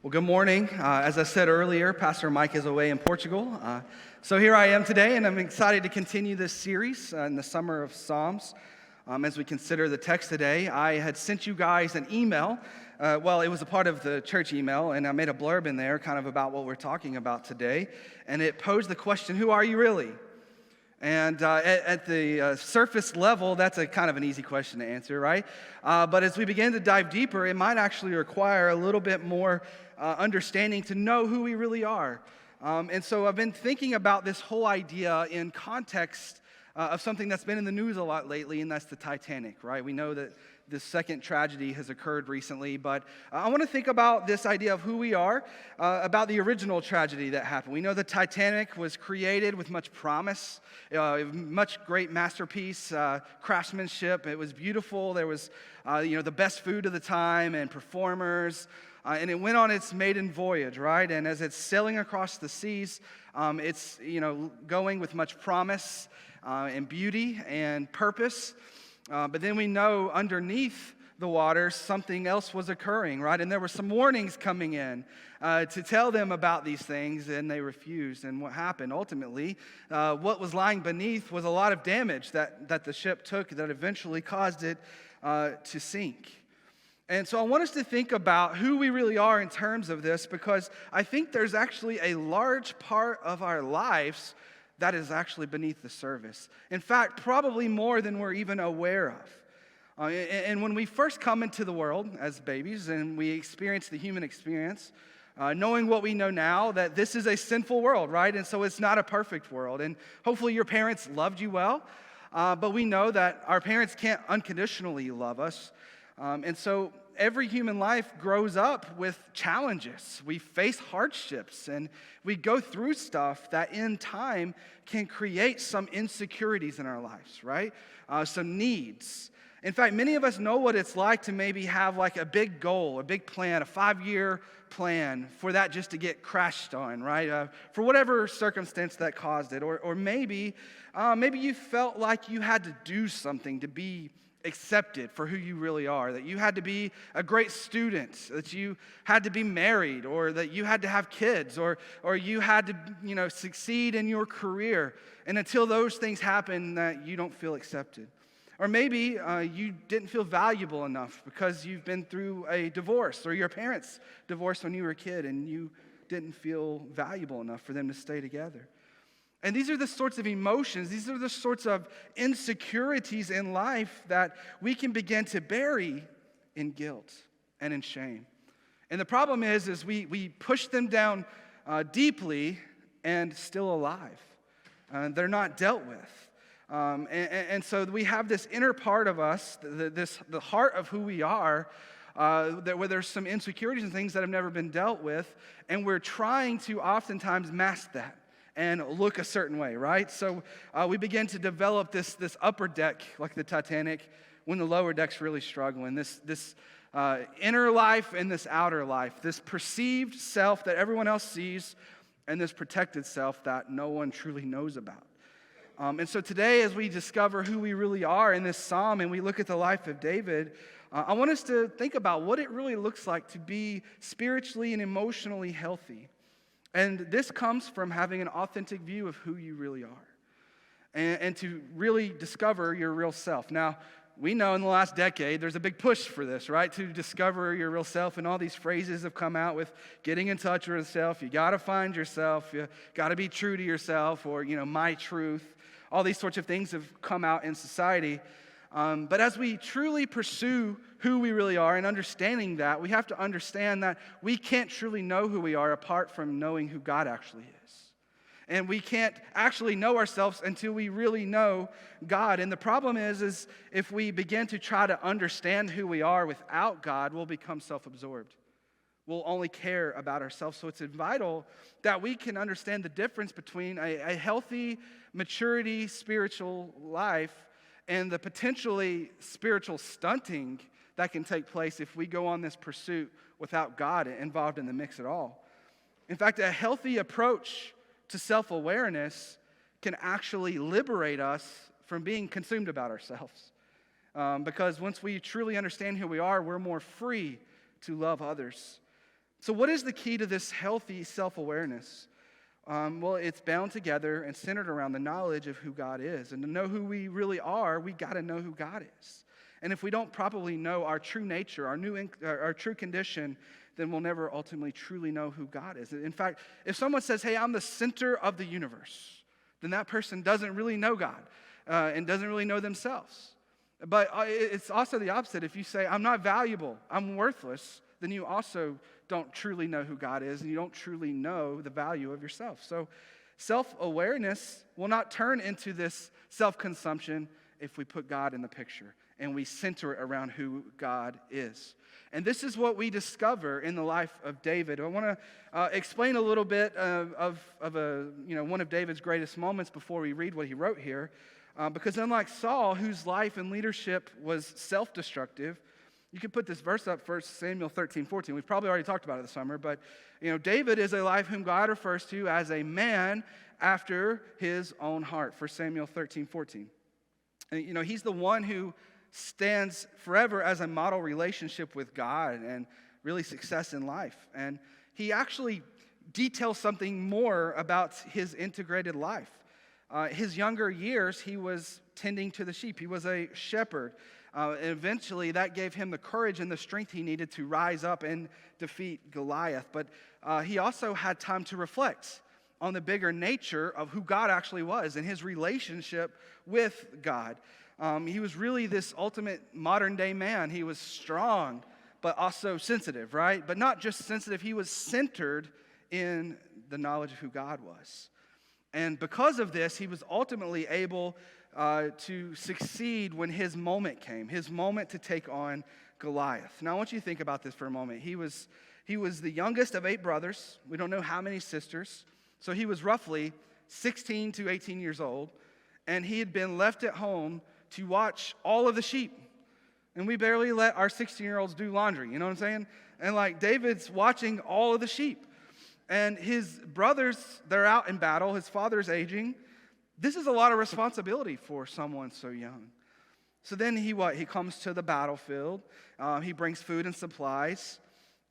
Well, good morning. As I said earlier, Pastor Mike is away in Portugal. So here I am today, and I'm excited to continue this series in the Summer of Psalms. As we consider the text today, I had sent you guys an email. It was a part of the church email, and I made a blurb in there kind of about what we're talking about today. And it posed the question, who are you really? And at the surface level, that's a kind of an easy question to answer, right? But as we begin to dive deeper, it might actually require a little bit more understanding to know who we really are. And so I've been thinking about this whole idea in context of something that's been in the news a lot lately, and that's the Titanic, right? We know that this second tragedy has occurred recently, but I want to think about this idea of who we are, about the original tragedy that happened. We know the Titanic was created with much promise, much great masterpiece, craftsmanship. It was beautiful. There was, the best food of the time and performers, and it went on its maiden voyage, right? And as it's sailing across the seas, it's, going with much promise and beauty and purpose. But then we know underneath the waters, something else was occurring, right? And there were some warnings coming in to tell them about these things, and they refused. And what happened ultimately, what was lying beneath was a lot of damage that the ship took that eventually caused it to sink. And so I want us to think about who we really are in terms of this, because I think there's actually a large part of our lives that is actually beneath the surface. In fact, probably more than we're even aware of. And when we first come into the world as babies and we experience the human experience, knowing what we know now, that this is a sinful world, right? And so it's not a perfect world. And hopefully your parents loved you well, but we know that our parents can't unconditionally love us. And so every human life grows up with challenges. We face hardships, and we go through stuff that in time can create some insecurities in our lives, right? Some needs. In fact, many of us know what it's like to maybe have like a big goal, a big plan, a 5-year plan for that just to get crashed on, right? For whatever circumstance that caused it. Or maybe you felt like you had to do something to be accepted for who you really are, that you had to be a great student, that you had to be married, or that you had to have kids, or you had to, succeed in your career. And until those things happen, that you don't feel accepted. Or maybe you didn't feel valuable enough because you've been through a divorce, or your parents divorced when you were a kid, and you didn't feel valuable enough for them to stay together. And these are the sorts of emotions, these are the sorts of insecurities in life that we can begin to bury in guilt and in shame. And the problem is we push them down deeply and still alive. They're not dealt with. And so we have this inner part of us, the heart of who we are, where there's some insecurities and things that have never been dealt with, and we're trying to oftentimes mask that and look a certain way, right? So we begin to develop this upper deck, like the Titanic, when the lower deck's really struggling. This inner life and this outer life, this perceived self that everyone else sees, and this protected self that no one truly knows about. And so today, as we discover who we really are in this psalm, and we look at the life of David, I want us to think about what it really looks like to be spiritually and emotionally healthy. And this comes from having an authentic view of who you really are, and to really discover your real self. Now, we know in the last decade there's a big push for this, right? To discover your real self, and all these phrases have come out with getting in touch with yourself. You got to find yourself. You got to be true to yourself, or, my truth. All these sorts of things have come out in society. But as we truly pursue who we really are and understanding that, we have to understand that we can't truly know who we are apart from knowing who God actually is. And we can't actually know ourselves until we really know God. And the problem is if we begin to try to understand who we are without God, we'll become self-absorbed. We'll only care about ourselves. So it's vital that we can understand the difference between a healthy, maturity, spiritual life and the potentially spiritual stunting that can take place if we go on this pursuit without God involved in the mix at all. In fact, a healthy approach to self-awareness can actually liberate us from being consumed about ourselves. Because once we truly understand who we are, we're more free to love others. So what is the key to this healthy self-awareness? Well, it's bound together and centered around the knowledge of who God is. And to know who we really are, we got to know who God is. And if we don't properly know our true nature, our true condition, then we'll never ultimately truly know who God is. In fact, if someone says, hey, I'm the center of the universe, then that person doesn't really know God and doesn't really know themselves. But it's also the opposite. If you say, I'm not valuable, I'm worthless, then you also don't truly know who God is, and you don't truly know the value of yourself. So self-awareness will not turn into this self-consumption if we put God in the picture and we center it around who God is. And this is what we discover in the life of David. I want to explain a little bit of one of David's greatest moments before we read what he wrote here. Because unlike Saul, whose life and leadership was self-destructive, you can put this verse up, 1 Samuel 13:14. We've probably already talked about it this summer, but David is a life whom God refers to as a man after his own heart. 1 Samuel 13:14. And he's the one who stands forever as a model relationship with God and really success in life. And he actually details something more about his integrated life. His younger years, he was tending to the sheep. He was a shepherd. Eventually, that gave him the courage and the strength he needed to rise up and defeat Goliath. But he also had time to reflect on the bigger nature of who God actually was and his relationship with God. He was really this ultimate modern-day man. He was strong, but also sensitive, right? But not just sensitive. He was centered in the knowledge of who God was. And because of this, he was ultimately able to succeed when his moment came, his moment to take on Goliath. Now, I want you to think about this for a moment. He was the youngest of 8 brothers. We don't know how many sisters. So he was roughly 16 to 18 years old, and he had been left at home to watch all of the sheep. And we barely let our 16-year-olds do laundry, you know what I'm saying? And David's watching all of the sheep. And his brothers, they're out in battle. His father's aging. This is a lot of responsibility for someone so young. So then he comes to the battlefield. He brings food and supplies.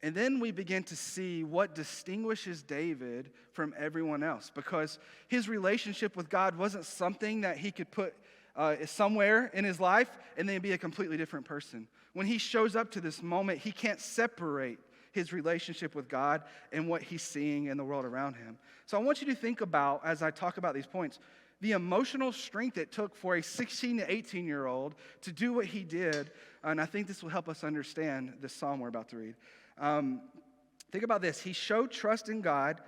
And then we begin to see what distinguishes David from everyone else, because his relationship with God wasn't something that he could put somewhere in his life and then be a completely different person. When he shows up to this moment, he can't separate his relationship with God and what he's seeing in the world around him. So I want you to think about, as I talk about these points, the emotional strength it took for a 16 to 18-year-old to do what he did. And I think this will help us understand this psalm we're about to read. Think about this. He showed trust in God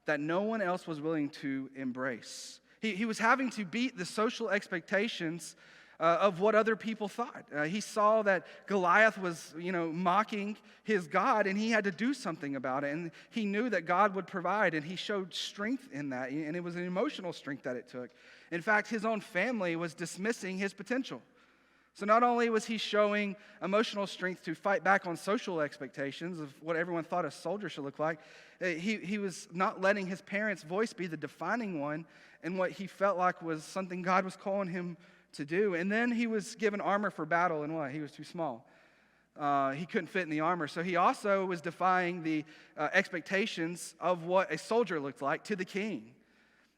that no one else was willing to embrace. He was having to beat the social expectations of what other people thought. He saw that Goliath was, mocking his God, and he had to do something about it. And he knew that God would provide, and he showed strength in that. And it was an emotional strength that it took. In fact, his own family was dismissing his potential. So not only was he showing emotional strength to fight back on social expectations of what everyone thought a soldier should look like, he was not letting his parents' voice be the defining one in what he felt like was something God was calling him to do. And then he was given armor for battle, and what? He was too small. He couldn't fit in the armor. So he also was defying the expectations of what a soldier looked like to the king.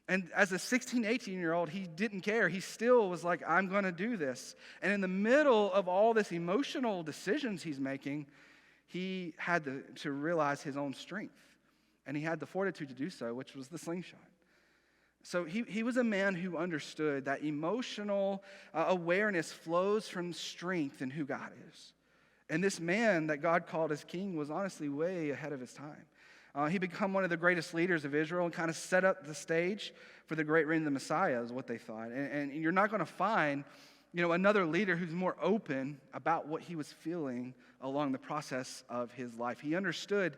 And as a 16, 18-year-old, he didn't care. He still was like, I'm going to do this. And in the middle of all this emotional decisions he's making, he had to realize his own strength. And he had the fortitude to do so, which was the slingshot. So he was a man who understood that emotional awareness flows from strength in who God is. And this man that God called as king was honestly way ahead of his time. He became one of the greatest leaders of Israel and kind of set up the stage for the great reign of the Messiah, is what they thought. And you're not going to find, another leader who's more open about what he was feeling along the process of his life. He understood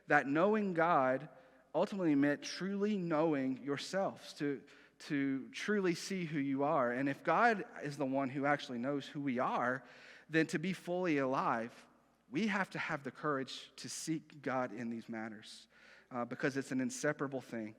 that knowing God ultimately meant truly knowing yourselves, to truly see who you are. And if God is the one who actually knows who we are, then to be fully alive, we have to have the courage to seek God in these matters because it's an inseparable thing.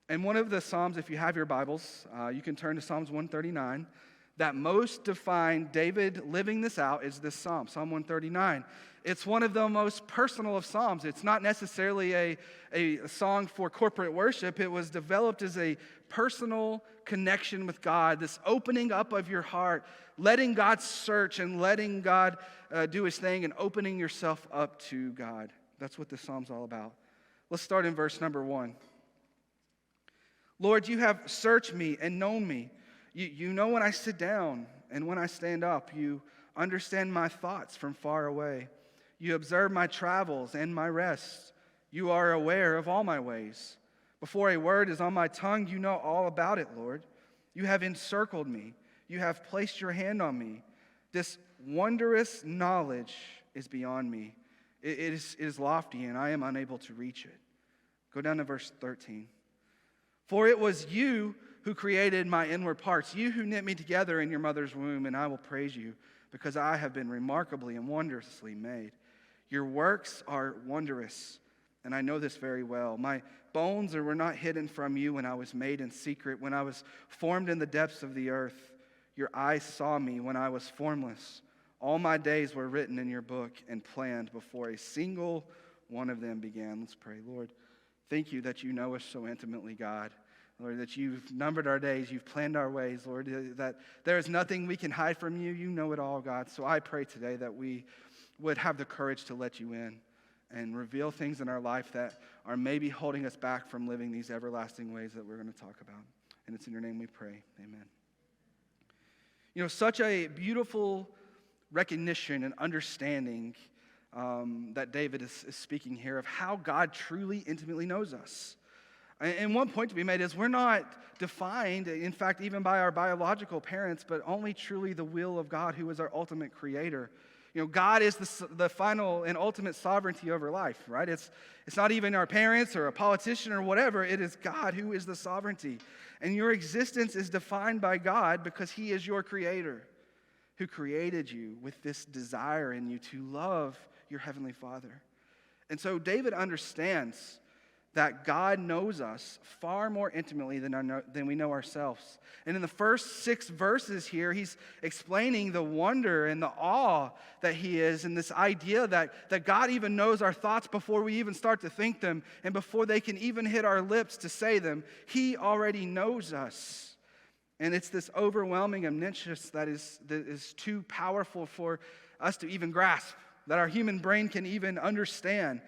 And one of the Psalms, if you have your Bibles, you can turn to Psalms 139, that most define David living this out is this Psalm, Psalm 139. It's one of the most personal of psalms. It's not necessarily a song for corporate worship. It was developed as a personal connection with God, this opening up of your heart, letting God search and letting God do his thing and opening yourself up to God. That's what this psalm's all about. Let's start in verse number 1. Lord, you have searched me and known me. You know when I sit down and when I stand up. You understand my thoughts from far away. You observe my travels and my rest. You are aware of all my ways. Before a word is on my tongue, you know all about it, Lord. You have encircled me. You have placed your hand on me. This wondrous knowledge is beyond me. It is lofty, and I am unable to reach it. Go down to verse 13. For it was you who created my inward parts, you who knit me together in your mother's womb, and I will praise you, because I have been remarkably and wondrously made. Your works are wondrous, and I know this very well. My bones were not hidden from you when I was made in secret, when I was formed in the depths of the earth. Your eyes saw me when I was formless. All my days were written in your book and planned before a single one of them began. Let's pray. Lord, thank you that you know us so intimately, God. Lord, that you've numbered our days, you've planned our ways, Lord, that there is nothing we can hide from you. You know it all, God. So I pray today that we would have the courage to let you in and reveal things in our life that are maybe holding us back from living these everlasting ways that we're going to talk about. And it's in your name we pray. Amen. You know, such a beautiful recognition and understanding that David is speaking here of how God truly intimately knows us. And one point to be made is we're not defined, in fact, even by our biological parents, but only truly the will of God, who is our ultimate creator. You know, God is the final and ultimate sovereignty over life, right? It's not even our parents or a politician or whatever. It is God who is the sovereignty. And your existence is defined by God because he is your creator, who created you with this desire in you to love your heavenly Father. And so David understands that God knows us far more intimately than we know ourselves. And in the first 6 verses here, he's explaining the wonder and the awe that he is, and this idea that God even knows our thoughts before we even start to think them, and before they can even hit our lips to say them. He already knows us. And it's this overwhelming omniscience that is too powerful for us to even grasp, that our human brain can even understand.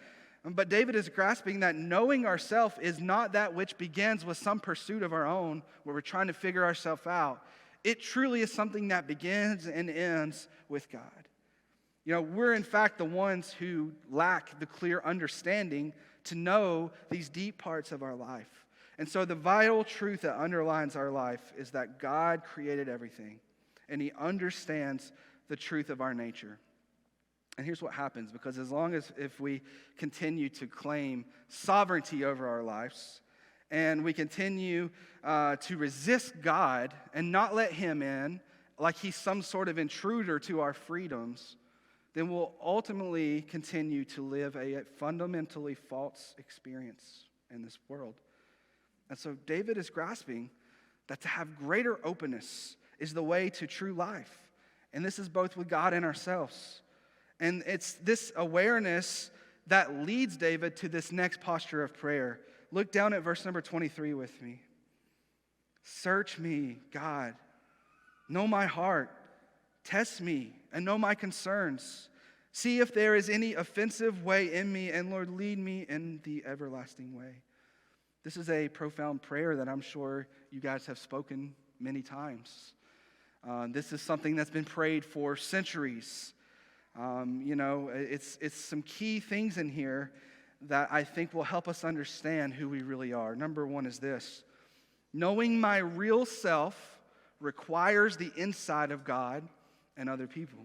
But David is grasping that knowing ourselves is not that which begins with some pursuit of our own, where we're trying to figure ourselves out. It truly is something that begins and ends with God. You know, we're in fact the ones who lack the clear understanding to know these deep parts of our life. And so the vital truth that underlines our life is that God created everything, and he understands the truth of our nature. And here's what happens, because as long as if we continue to claim sovereignty over our lives, and we continue to resist God and not let him in, like he's some sort of intruder to our freedoms, then we'll ultimately continue to live a fundamentally false experience in this world. And so David is grasping that to have greater openness is the way to true life. And this is both with God and ourselves. And it's this awareness that leads David to this next posture of prayer. Look down at verse number 23 with me. Search me, God. Know my heart. Test me and know my concerns. See if there is any offensive way in me, and Lord, lead me in the everlasting way. This is a profound prayer that I'm sure you guys have spoken many times. This is something that's been prayed for centuries. It's some key things in here that I think will help us understand who we really are. Number 1 is this: knowing my real self requires the insight of God and other people.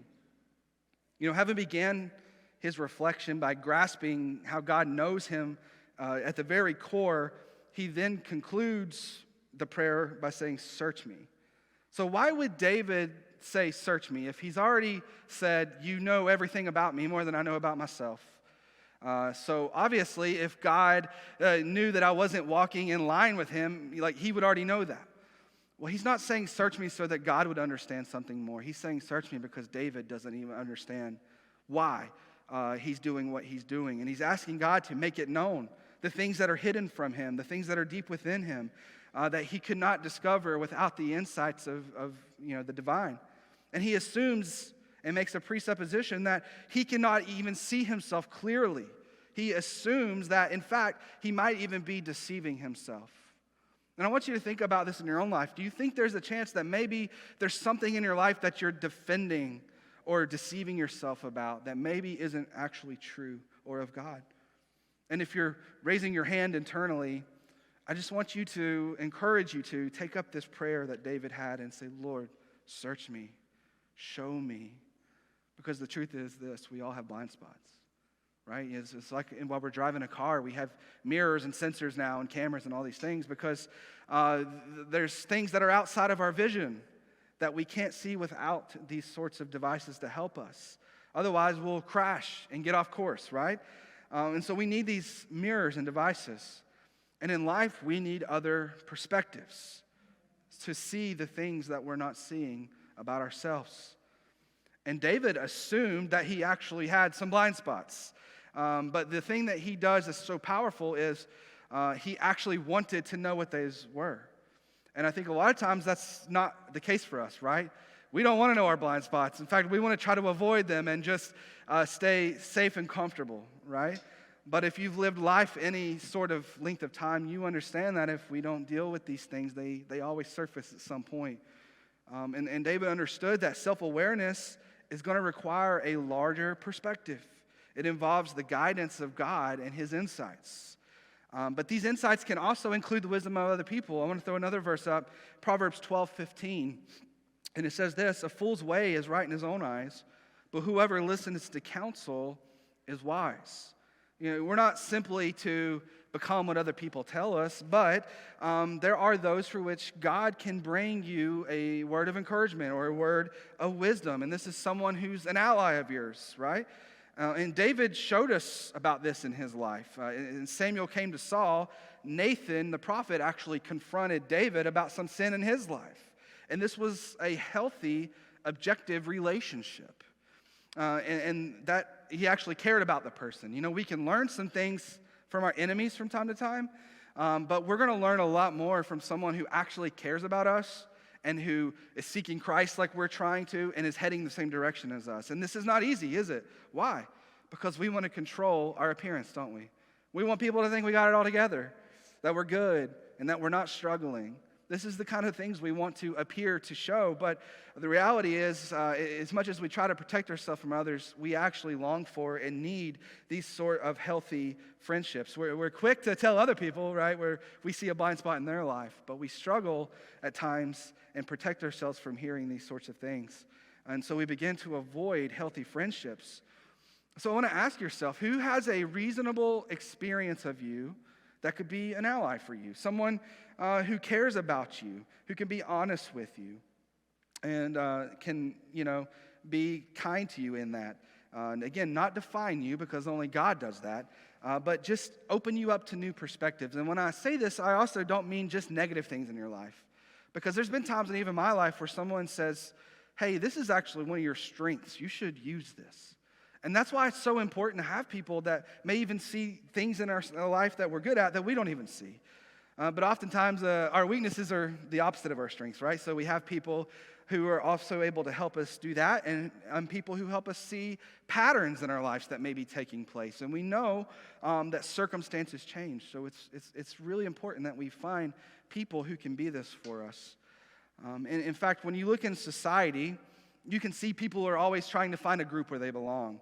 You know, heaven began his reflection by grasping how God knows him at the very core. He then concludes the prayer by saying, search me. So why would David say, search me, if he's already said, you know everything about me more than I know about myself? So obviously, if God knew that I wasn't walking in line with him, he would already know that. Well, he's not saying search me so that God would understand something more. He's saying search me because David doesn't even understand why. he's doing what he's doing. And he's asking God to make it known, the things that are hidden from him, the things that are deep within him, that he could not discover without the insights of the divine. And he assumes and makes a presupposition that he cannot even see himself clearly. He assumes that, in fact, he might even be deceiving himself. And I want you to think about this in your own life. Do you think there's a chance that maybe there's something in your life that you're defending or deceiving yourself about that maybe isn't actually true or of God? And if you're raising your hand internally, I just want you to encourage you to take up this prayer that David had and say, Lord, search me, show me. Because the truth is this, we all have blind spots, right? It's like while we're driving a car, we have mirrors and sensors now and cameras and all these things because there's things that are outside of our vision that we can't see without these sorts of devices to help us. Otherwise, we'll crash and get off course, right? And so we need these mirrors and devices. And in life, we need other perspectives to see the things that we're not seeing about ourselves. And David assumed that he actually had some blind spots. But the thing that he does that's so powerful is he actually wanted to know what those were. And I think a lot of times that's not the case for us, right? We don't want to know our blind spots. In fact, we want to try to avoid them and just stay safe and comfortable, right? But if you've lived life any sort of length of time, you understand that if we don't deal with these things, they always surface at some point. And David understood that self-awareness is going to require a larger perspective. It involves the guidance of God and his insights. But these insights can also include the wisdom of other people. I want to throw another verse up, Proverbs 12:15. And it says this, a fool's way is right in his own eyes, but whoever listens to counsel is wise. We're not simply to become what other people tell us, but there are those for which God can bring you a word of encouragement or a word of wisdom. And this is someone who's an ally of yours, right? And David showed us about this in his life. And Samuel came to Saul. Nathan, the prophet, actually confronted David about some sin in his life. And this was a healthy, objective relationship. And that he actually cared about the person. We can learn some things from our enemies from time to time, but we're going to learn a lot more from someone who actually cares about us and who is seeking Christ like we're trying to and is heading the same direction as us. And this is not easy, is it? Why? Because we want to control our appearance, don't we? We want people to think we got it all together, that we're good, and that we're not struggling. This is the kind of things we want to appear to show, but the reality is, as much as we try to protect ourselves from others, we actually long for and need these sort of healthy friendships. We're quick to tell other people, right, where we see a blind spot in their life, but we struggle at times and protect ourselves from hearing these sorts of things. And so we begin to avoid healthy friendships. So I want to ask yourself, who has a reasonable experience of you that could be an ally for you? Someone who cares about you, who can be honest with you, and can, be kind to you in that. And again, not define you, because only God does that, but just open you up to new perspectives. And when I say this, I also don't mean just negative things in your life, because there's been times in even my life where someone says, hey, this is actually one of your strengths. You should use this. And that's why it's so important to have people that may even see things in our life that we're good at that we don't even see. But oftentimes our weaknesses are the opposite of our strengths, right? So we have people who are also able to help us do that, and people who help us see patterns in our lives that may be taking place. And we know that circumstances change. So it's really important that we find people who can be this for us. And in fact, when you look in society, you can see people are always trying to find a group where they belong.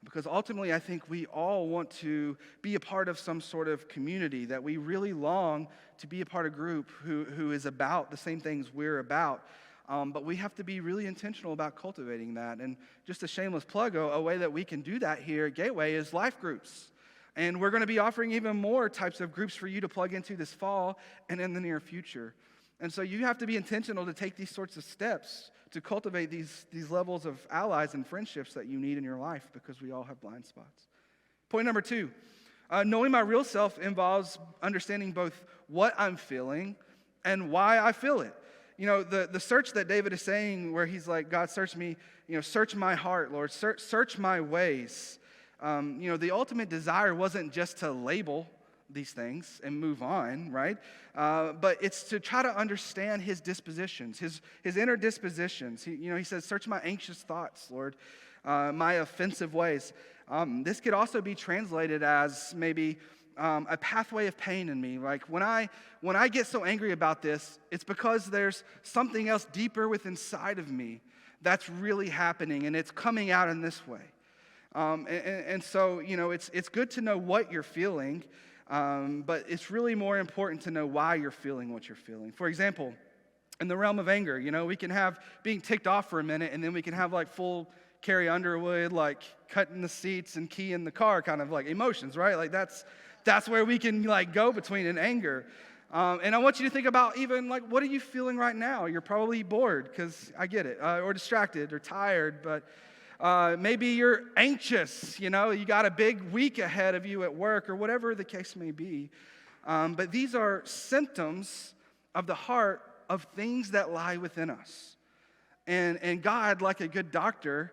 Because ultimately, I think we all want to be a part of some sort of community, that we really long to be a part of a group who is about the same things we're about. But we have to be really intentional about cultivating that. And just a shameless plug, a way that we can do that here at Gateway is life groups. And we're going to be offering even more types of groups for you to plug into this fall and in the near future. And so you have to be intentional to take these sorts of steps to cultivate these levels of allies and friendships that you need in your life, because we all have blind spots. Point number 2, knowing my real self involves understanding both what I'm feeling and why I feel it. The search that David is saying, where he's like, God, search me, search my heart, Lord, search my ways. The ultimate desire wasn't just to label these things and move on, right? But it's to try to understand his dispositions, his inner dispositions. He says, search my anxious thoughts, Lord, my offensive ways. This could also be translated as maybe a pathway of pain in me. Like when I get so angry about this, it's because there's something else deeper within inside of me that's really happening, and it's coming out in this way. So it's good to know what you're feeling, but it's really more important to know why you're feeling what you're feeling. For example, in the realm of anger, we can have being ticked off for a minute, and then we can have like full Carrie Underwood, like cutting the seats and key in the car kind of like emotions, right? Like that's where we can like go between an anger. And I want you to think about even like, what are you feeling right now? You're probably bored, because I get it, or distracted or tired, but maybe you're anxious, you got a big week ahead of you at work or whatever the case may be. But these are symptoms of the heart of things that lie within us. And God, like a good doctor,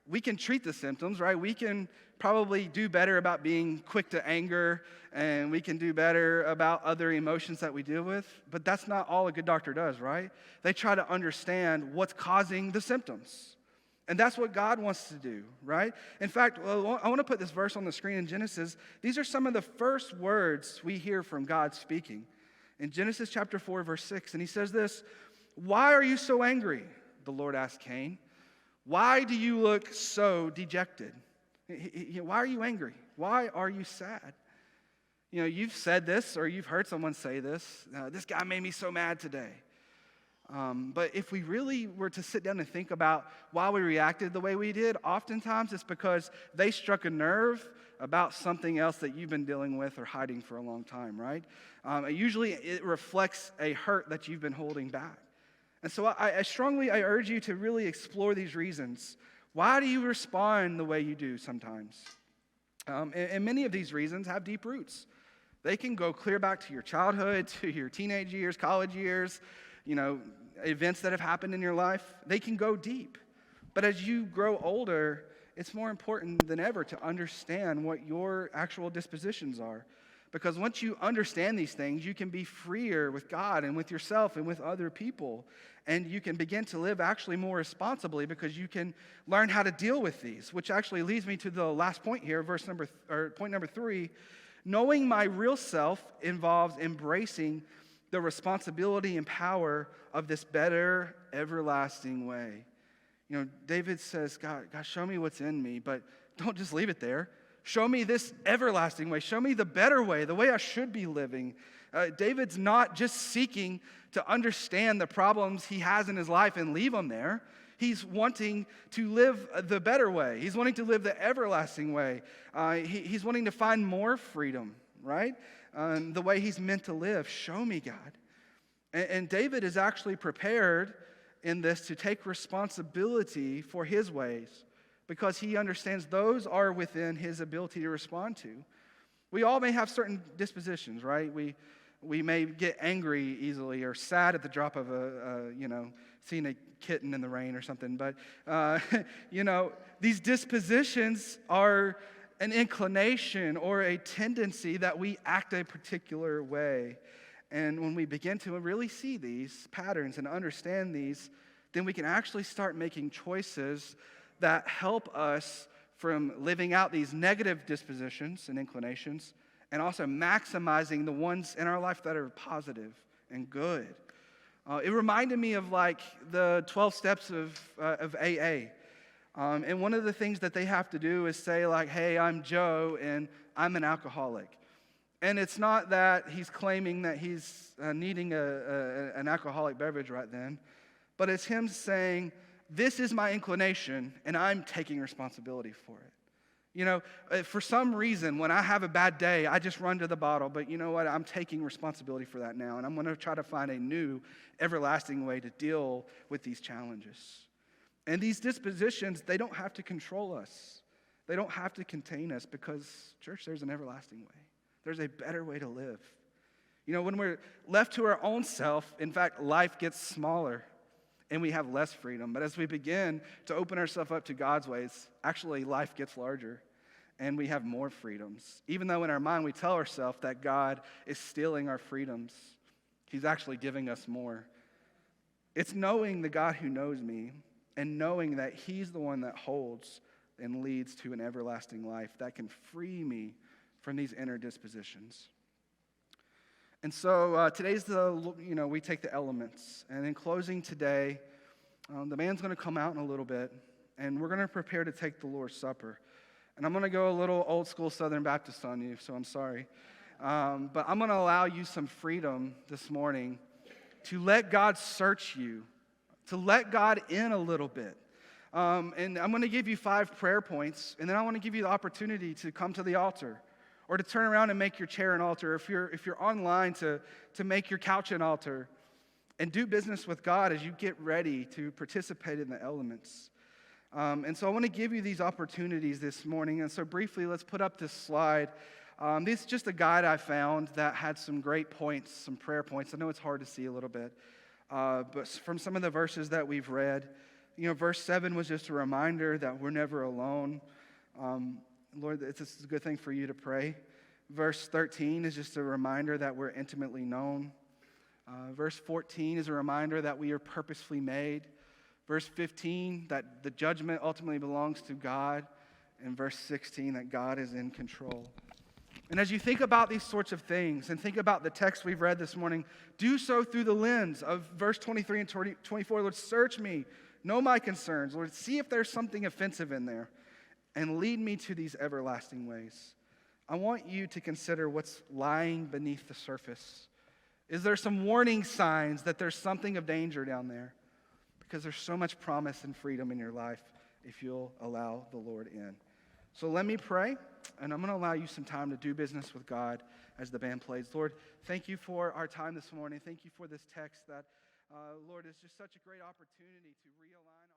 we can treat the symptoms, right? We can probably do better about being quick to anger, and we can do better about other emotions that we deal with, but that's not all a good doctor does, right? They try to understand what's causing the symptoms. And that's what God wants to do, right? In fact, I want to put this verse on the screen in Genesis. These are some of the first words we hear from God speaking. In Genesis chapter 4, verse 6, and he says this, "Why are you so angry?" the Lord asked Cain. "Why do you look so dejected?" Why are you angry? Why are you sad? You've said this, or you've heard someone say this. This guy made me so mad today. But if we really were to sit down and think about why we reacted the way we did, oftentimes it's because they struck a nerve about something else that you've been dealing with or hiding for a long time, right? Usually it reflects a hurt that you've been holding back. And so I strongly urge you to really explore these reasons. Why do you respond the way you do sometimes? And many of these reasons have deep roots. They can go clear back to your childhood, to your teenage years, college years, events that have happened in your life. They can go deep. But as you grow older, it's more important than ever to understand what your actual dispositions are. Because once you understand these things, you can be freer with God and with yourself and with other people. And you can begin to live actually more responsibly because you can learn how to deal with these, which actually leads me to the last point here, point number 3. Knowing my real self involves embracing the responsibility and power of this better, everlasting way. David says, God, show me what's in me, but don't just leave it there. Show me this everlasting way. Show me the better way, the way I should be living. David's not just seeking to understand the problems he has in his life and leave them there. He's wanting to live the better way. He's wanting to live the everlasting way. He's wanting to find more freedom, right? The way he's meant to live. Show me, God. And David is actually prepared in this to take responsibility for his ways because he understands those are within his ability to respond to. We all may have certain dispositions, right? We may get angry easily or sad at the drop of seeing a kitten in the rain or something. But, these dispositions are an inclination or a tendency that we act a particular way. And when we begin to really see these patterns and understand these, then we can actually start making choices that help us from living out these negative dispositions and inclinations and also maximizing the ones in our life that are positive and good. It reminded me of like the 12 steps of AA. And one of the things that they have to do is say like, hey, I'm Joe and I'm an alcoholic. And it's not that he's claiming that he's needing an alcoholic beverage right then, but it's him saying, this is my inclination and I'm taking responsibility for it. For some reason, when I have a bad day, I just run to the bottle. But you know what? I'm taking responsibility for that now. And I'm going to try to find a new, everlasting way to deal with these challenges. And these dispositions, they don't have to control us. They don't have to contain us because, church, there's an everlasting way. There's a better way to live. When we're left to our own self, in fact, life gets smaller and we have less freedom. But as we begin to open ourselves up to God's ways, actually life gets larger. and we have more freedoms. Even though in our mind we tell ourselves that God is stealing our freedoms, he's actually giving us more. It's knowing the God who knows me and knowing that he's the one that holds and leads to an everlasting life that can free me from these inner dispositions. And so today's we take the elements. And in closing today, the band's going to come out in a little bit, and we're going to prepare to take the Lord's Supper. And I'm going to go a little old school Southern Baptist on you, so I'm sorry. But I'm going to allow you some freedom this morning to let God search you, to let God in a little bit. And I'm going to give you 5 prayer points, and then I want to give you the opportunity to come to the altar or to turn around and make your chair an altar. If you're online, to make your couch an altar and do business with God as you get ready to participate in the elements. And so I want to give you these opportunities this morning. And so briefly, let's put up this slide. This is just a guide I found that had some great points, some prayer points. I know it's hard to see a little bit. But from some of the verses that we've read, verse 7 was just a reminder that we're never alone. Lord, this is a good thing for you to pray. Verse 13 is just a reminder that we're intimately known. Verse 14 is a reminder that we are purposefully made. Verse 15, that the judgment ultimately belongs to God. And verse 16, that God is in control. And as you think about these sorts of things and think about the text we've read this morning, do so through the lens of verse 23 and 24. Lord, search me, know my concerns. Lord, see if there's something offensive in there, and lead me to these everlasting ways. I want you to consider what's lying beneath the surface. Is there some warning signs that there's something of danger down there? Because there's so much promise and freedom in your life if you'll allow the Lord in. So let me pray, and I'm going to allow you some time to do business with God as the band plays. Lord, thank you for our time this morning. Thank you for this text that, Lord, is just such a great opportunity to realign.